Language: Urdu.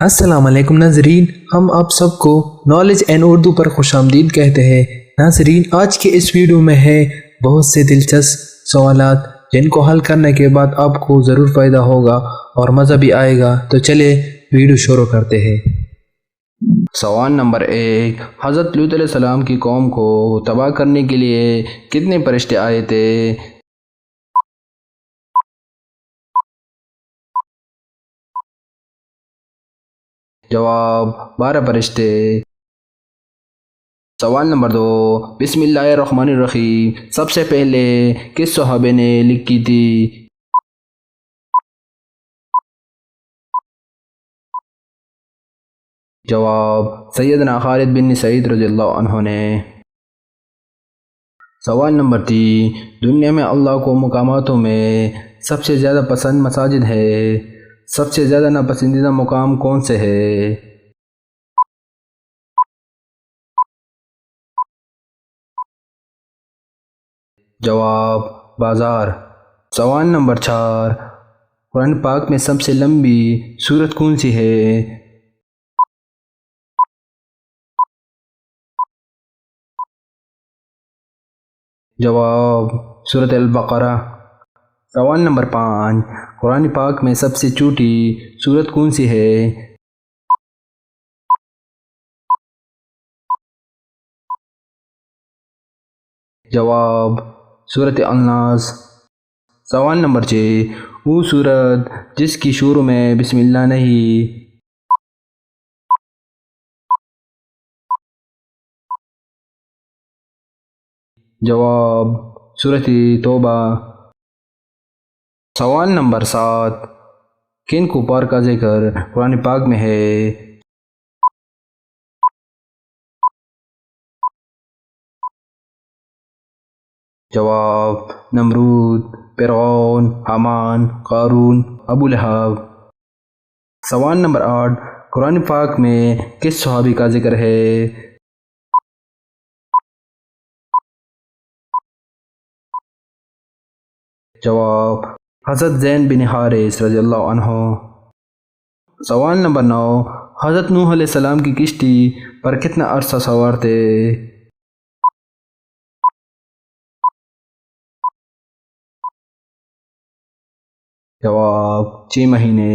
السلام علیکم ناظرین، ہم آپ سب کو نالج اینڈ اردو پر خوش آمدید کہتے ہیں۔ ناظرین، آج کے اس ویڈیو میں ہے بہت سے دلچسپ سوالات جن کو حل کرنے کے بعد آپ کو ضرور فائدہ ہوگا اور مزہ بھی آئے گا۔ تو چلے ویڈیو شروع کرتے ہیں۔ سوال نمبر 1، حضرت لوط علیہ السلام کی قوم کو تباہ کرنے کے لیے کتنے فرشتے آئے تھے؟ جواب 12 فرشتے۔ سوال نمبر 2، بسم اللہ الرحمن الرحیم سب سے پہلے کس صحابی نے لکھی تھی؟ جواب سیدنا خالد بن سعید رضی اللہ عنہ نے۔ سوال نمبر 3، دنیا میں اللہ کو مقاماتوں میں سب سے زیادہ پسند مساجد ہے، سب سے زیادہ ناپسندیدہ مقام کون سے ہے؟ جواب بازار۔ سوال نمبر 4، قرآن پاک میں سب سے لمبی سورت کون سی ہے؟ جواب سورۃ البقرہ۔ سوال نمبر 5، قرآن پاک میں سب سے چھوٹی سورت کون سی ہے؟ جواب سورۃ الناس۔ سوال نمبر 6، وہ سورت جس کی شروع میں بسم اللہ نہیں۔ جواب سورۃ توبہ۔ سوال نمبر 7، کن کفار کا ذکر قرآن پاک میں ہے؟ جواب نمرود، فرعون، حامان، قارون، ابو لہب۔ سوال نمبر 8، قرآن پاک میں کس صحابی کا ذکر ہے؟ جواب حضرت زید بن حارث رضی اللہ عنہ۔ سوال نمبر 9، حضرت نوح علیہ السلام کی کشتی پر کتنا عرصہ سوار تھے؟ جواب 6 مہینے۔